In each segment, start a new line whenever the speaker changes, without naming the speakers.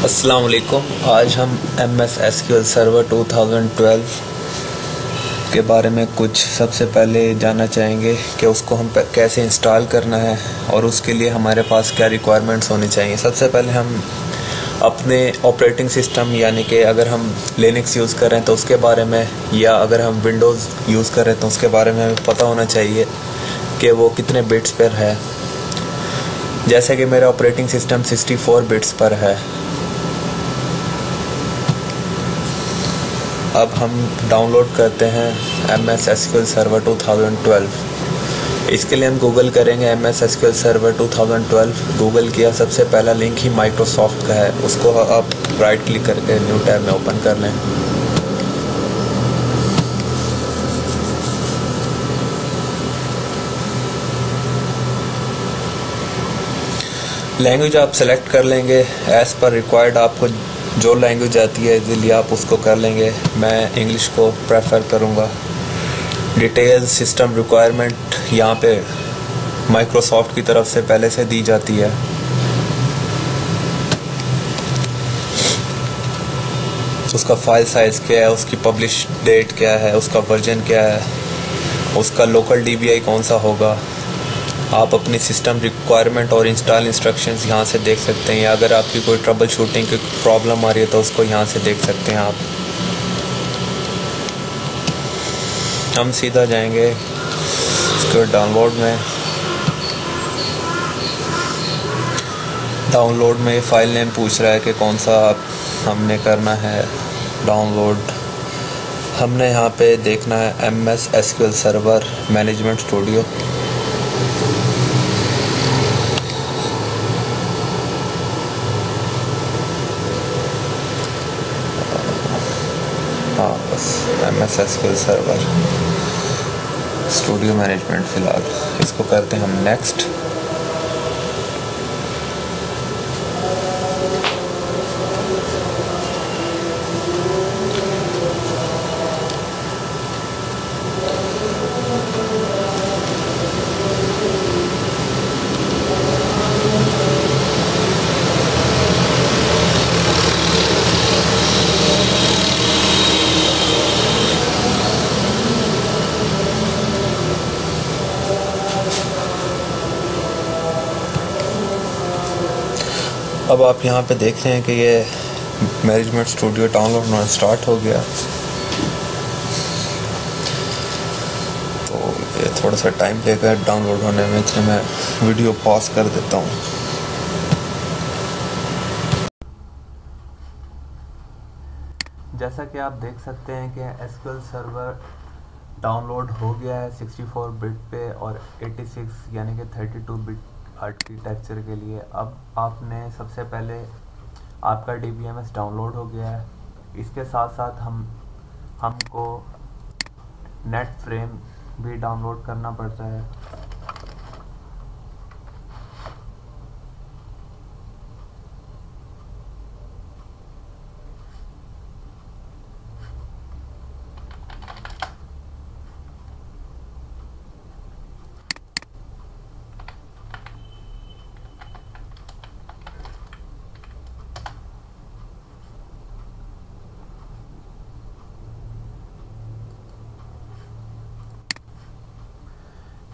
अस्सलाम वालेकुम। आज हम MS SQL सर्वर 2012 के बारे में कुछ सबसे पहले जानना चाहेंगे कि उसको हम कैसे इंस्टॉल करना है और उसके लिए हमारे पास क्या रिक्वायरमेंट्स होनी चाहिए। सबसे पहले हम अपने ऑपरेटिंग सिस्टम यानी कि अगर हम लिनक्स यूज़ कर रहे हैं तो उसके बारे में, या अगर हम विंडोज़ यूज़ कर रहे हैं तो उसके बारे में हमें पता होना चाहिए कि वो कितने बिट्स पर है। जैसे कि मेरा ऑपरेटिंग सिस्टम 64 बिट्स पर है। अब हम डाउनलोड करते हैं MS SQL सर्वर 2012। इसके लिए हम गूगल करेंगे MS SQL सर्वर 2012। गूगल किया, सबसे पहला लिंक ही माइक्रोसॉफ्ट का है, उसको आप राइट क्लिक करके न्यू टैब में ओपन कर लें। लैंग्वेज आप सेलेक्ट कर लेंगे एज़ पर रिक्वायर्ड। आपको जो लैंग्वेज आती है इजीली आप उसको कर लेंगे। मैं इंग्लिश को प्रेफर करूँगा। डिटेल्स सिस्टम रिक्वायरमेंट यहाँ पे माइक्रोसॉफ्ट की तरफ से पहले से दी जाती है। उसका फाइल साइज़ क्या है, उसकी पब्लिश डेट क्या है, उसका वर्जन क्या है, उसका लोकल DBI कौन सा होगा। आप अपनी सिस्टम रिक्वायरमेंट और इंस्टॉल इंस्ट्रक्शंस यहाँ से देख सकते हैं, या अगर आपकी कोई ट्रबल शूटिंग की प्रॉब्लम आ रही है तो उसको यहाँ से देख सकते हैं आप। हम सीधा जाएंगे इसके डाउनलोड में। डाउनलोड में फ़ाइल नेम पूछ रहा है कि कौन सा हमने करना है डाउनलोड। हमने यहाँ पे देखना है MS SQL server management studio. हाँ, बस MS SQL server studio management फ़िलहाल इसको करते हैं हम नेक्स्ट। अब आप यहाँ पे देख रहे हैं कि ये मैनेजमेंट स्टूडियो डाउनलोड होना स्टार्ट हो गया। तो ये थोड़ा सा टाइम लेगा डाउनलोड होने में, इसलिए मैं वीडियो पॉज कर देता हूँ। जैसा कि आप देख सकते हैं कि SQL सर्वर डाउनलोड हो गया है 64 बिट पे और 86 यानी कि 32 बिट आर्किटेक्चर के लिए। अब आपने सबसे पहले आपका DBMS डाउनलोड हो गया है। इसके साथ साथ हमको नेट फ्रेम भी डाउनलोड करना पड़ता है।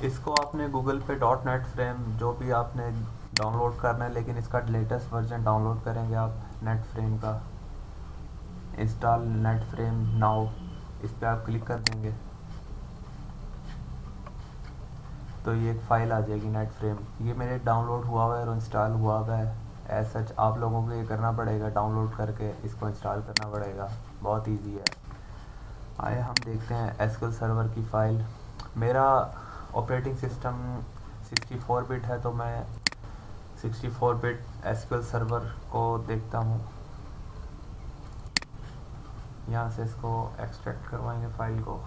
इसको आपने गूगल पे .NET फ्रेम जो भी आपने डाउनलोड करना है, लेकिन इसका लेटेस्ट वर्जन डाउनलोड करेंगे आप नेट फ्रेम का। इंस्टॉल नेट फ्रेम नाउ, इस पर आप क्लिक कर देंगे तो ये एक फ़ाइल आ जाएगी नेट फ्रेम। ये मेरे डाउनलोड हुआ हुआ है और इंस्टॉल हुआ हुआ है। एज सच आप लोगों को ये करना पड़ेगा, डाउनलोड करके इसको इंस्टॉल करना पड़ेगा। बहुत इजी है। आइए हम देखते हैं SQL सर्वर की फ़ाइल। मेरा ऑपरेटिंग सिस्टम 64 बिट है, तो मैं 64 बिट SQL सर्वर को देखता हूँ। यहाँ से इसको एक्सट्रैक्ट करवाएंगे फ़ाइल को।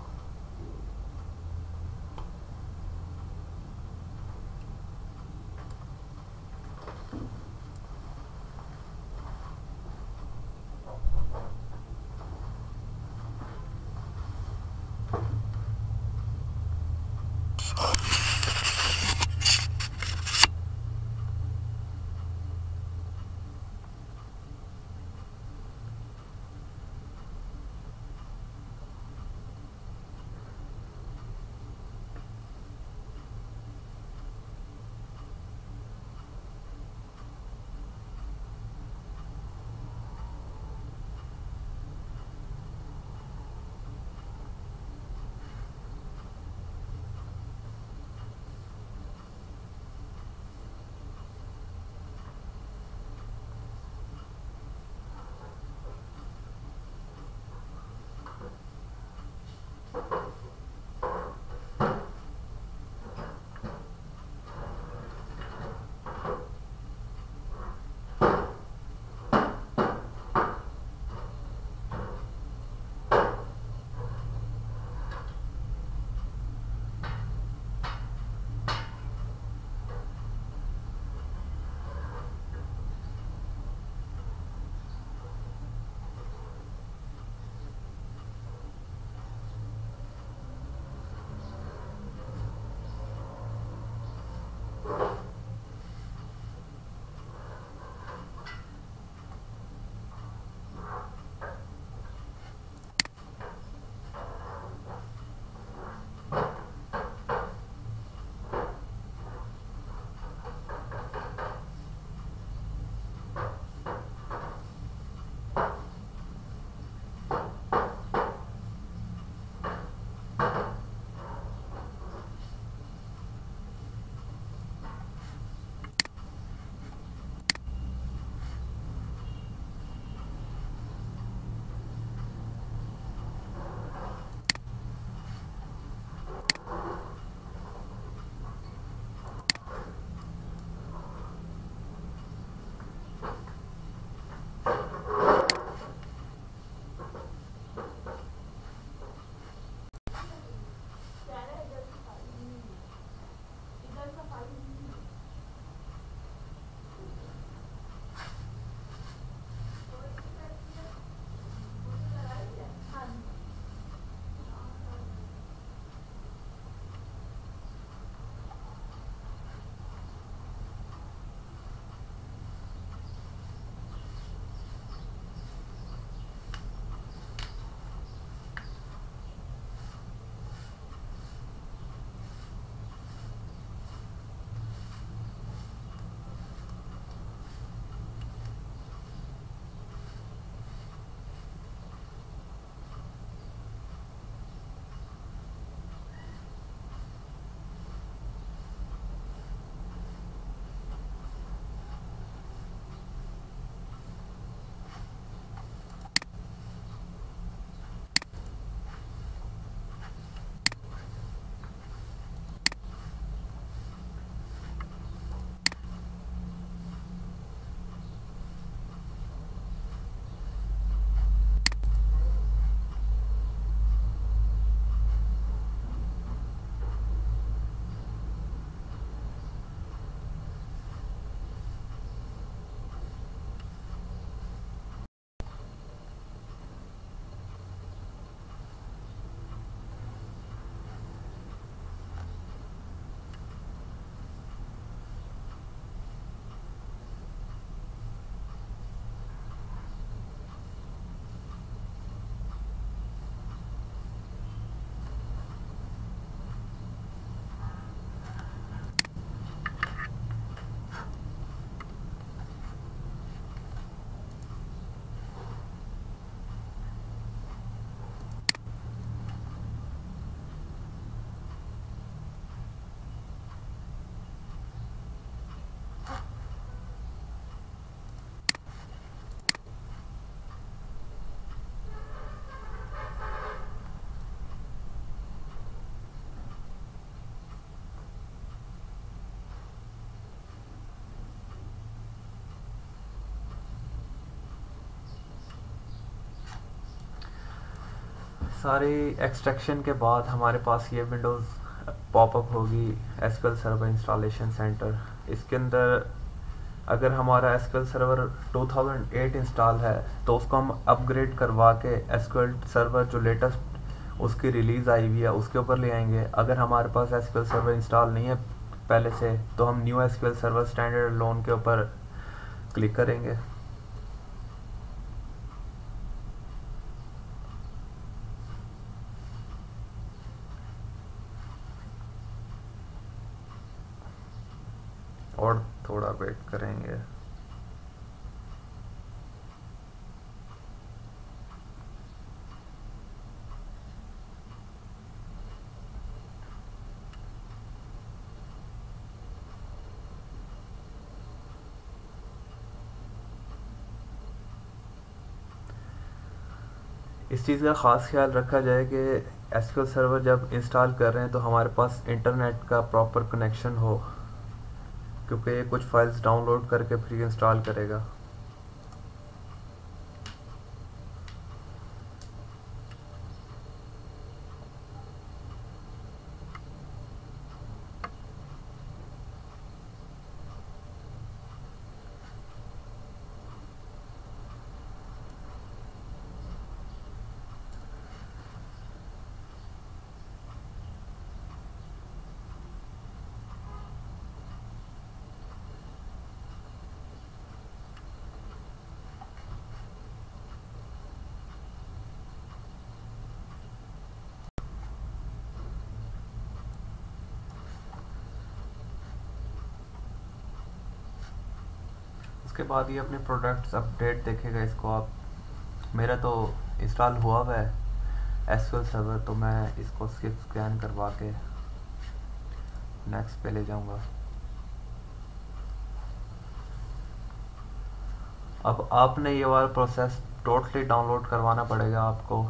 सारी एक्सट्रैक्शन के बाद हमारे पास ये विंडोज़ पॉपअप होगी, एसक्यूएल सर्वर इंस्टॉलेशन सेंटर। इसके अंदर अगर हमारा एसक्यूएल सर्वर 2008 इंस्टॉल है तो उसको हम अपग्रेड करवा के एसक्यूएल सर्वर जो लेटेस्ट उसकी रिलीज़ आई हुई है उसके ऊपर ले आएंगे। अगर हमारे पास एसक्यूएल सर्वर इंस्टॉल नहीं है पहले से तो हम new SQL server standard loan के ऊपर क्लिक करेंगे। और थोड़ा वेट करेंगे। इस चीज़ का ख़ास ख्याल रखा जाए कि एसक्यूएल सर्वर जब इंस्टॉल कर रहे हैं तो हमारे पास इंटरनेट का प्रॉपर कनेक्शन हो, क्योंकि ये कुछ फाइल्स डाउनलोड करके फिर इंस्टॉल करेगा। उसके बाद ये अपने प्रोडक्ट्स अपडेट देखेगा। इसको आप, मेरा तो इंस्टॉल हुआ हुआ है एसक्यूएल सर्वर, तो मैं इसको स्किप स्कैन करवा के नेक्स्ट पे ले जाऊंगा। अब आपने ये वाला प्रोसेस टोटली डाउनलोड करवाना पड़ेगा आपको।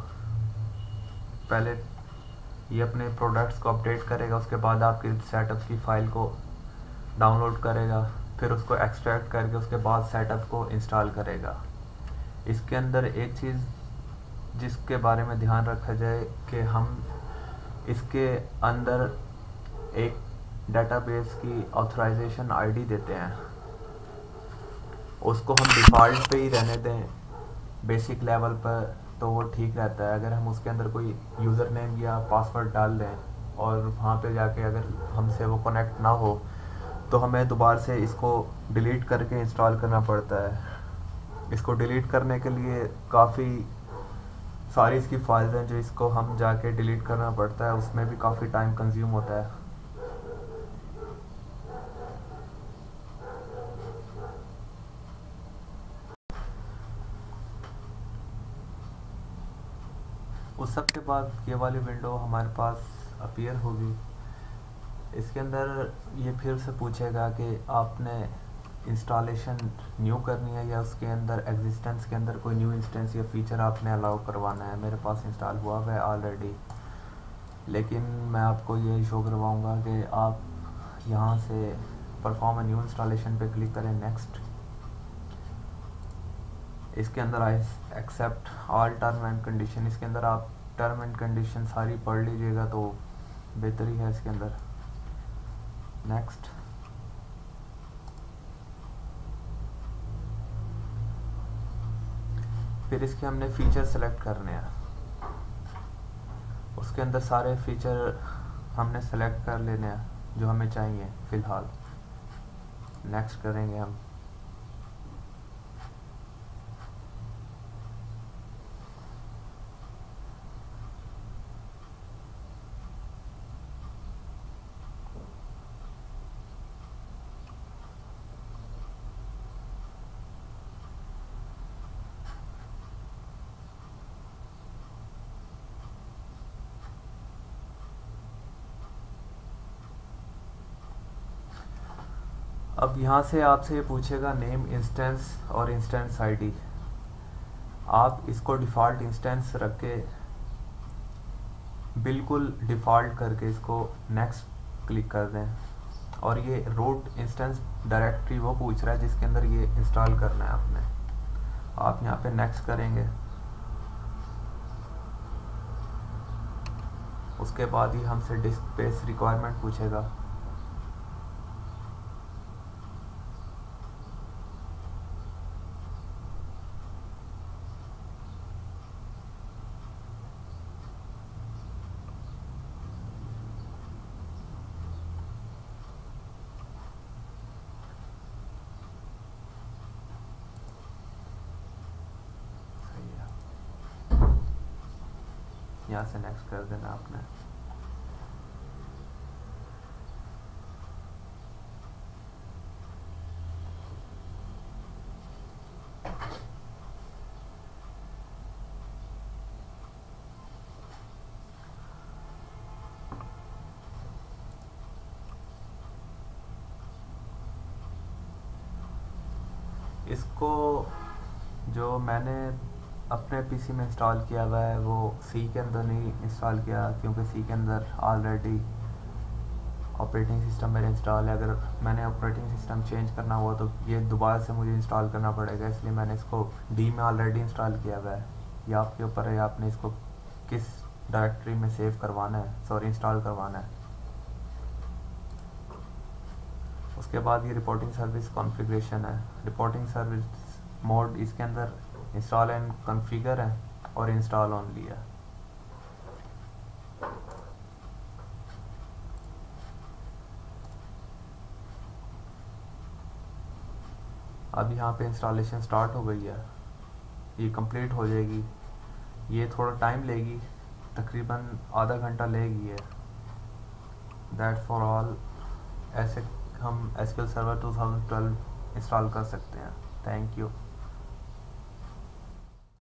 पहले ये अपने प्रोडक्ट्स को अपडेट करेगा, उसके बाद आपकी सेटअप की फ़ाइल को डाउनलोड करेगा, फिर उसको एक्सट्रैक्ट करके उसके बाद सेटअप को इंस्टॉल करेगा। इसके अंदर एक चीज़ जिसके बारे में ध्यान रखा जाए कि हम इसके अंदर एक डेटाबेस की ऑथराइजेशन आईडी देते हैं, उसको हम डिफ़ॉल्ट पे ही रहने दें बेसिक लेवल पर तो वो ठीक रहता है। अगर हम उसके अंदर कोई यूज़र नेम या पासवर्ड डाल दें और वहाँ पे जाके अगर हमसे वो कनेक्ट ना हो तो हमें दोबारा से इसको डिलीट करके इंस्टॉल करना पड़ता है। इसको डिलीट करने के लिए काफ़ी सारी इसकी फाइल्स हैं जो इसको हम जाके डिलीट करना पड़ता है, उसमें भी काफ़ी टाइम कंज्यूम होता है। उस सब के बाद ये वाली विंडो हमारे पास अपीयर होगी। इसके अंदर ये फिर से पूछेगा कि आपने इंस्टॉलेशन न्यू करनी है या उसके अंदर एग्जिस्टेंस के अंदर कोई न्यू इंस्टेंस या फीचर आपने अलाउ करवाना है। मेरे पास इंस्टॉल हुआ हुआ है ऑलरेडी, लेकिन मैं आपको ये शो करवाऊँगा कि आप यहाँ से परफॉर्म न्यू इंस्टॉलेशन पे क्लिक करें, नेक्स्ट। इसके अंदर I accept all term and condition, इसके अंदर आप टर्म एंड कंडीशन सारी पढ़ लीजिएगा तो बेहतरी है इसके अंदर। नेक्स्ट। फिर इसके हमने फीचर सेलेक्ट करने हैं, उसके अंदर सारे फीचर हमने सेलेक्ट कर लेने हैं जो हमें चाहिए फ़िलहाल। नेक्स्ट करेंगे हम। अब यहाँ से आपसे ये पूछेगा नेम इंस्टेंस और इंस्टेंस आईडी। आप इसको डिफ़ॉल्ट इंस्टेंस रख के बिल्कुल डिफ़ॉल्ट करके इसको नेक्स्ट क्लिक कर दें। और ये रूट इंस्टेंस डायरेक्टरी वो पूछ रहा है जिसके अंदर ये इंस्टॉल करना है आपने। आप यहाँ पे नेक्स्ट करेंगे। उसके बाद ही हमसे डिस्क स्पेस रिक्वायरमेंट पूछेगा। यहाँ से नेक्स्ट कर देना आपने। इसको जो मैंने अपने पीसी में इंस्टॉल किया हुआ है वो सी के अंदर नहीं इंस्टॉल किया, क्योंकि सी के अंदर ऑलरेडी ऑपरेटिंग सिस्टम मेरे इंस्टॉल है। अगर मैंने ऑपरेटिंग सिस्टम चेंज करना हुआ तो ये दोबारा से मुझे इंस्टॉल करना पड़ेगा, इसलिए मैंने इसको डी में ऑलरेडी इंस्टॉल किया हुआ है। ये आपके ऊपर है, आपने इसको किस डायरेक्टरी में सेव करवाना है, सॉरी इंस्टॉल करवाना है। उसके बाद ये रिपोर्टिंग सर्विस कॉन्फ़िगरेशन है। रिपोर्टिंग सर्विस मोड इसके अंदर इंस्टॉल एंड कॉन्फ़िगर है और इंस्टॉल ओनली है। अब यहाँ पे इंस्टॉलेशन स्टार्ट हो गई है, ये कंप्लीट हो जाएगी। ये थोड़ा टाइम लेगी, तकरीबन आधा घंटा लेगी है। दैट फॉर ऑल, ऐसे हम एसक्यूएल सर्वर 2012 इंस्टॉल कर सकते हैं। Thank you.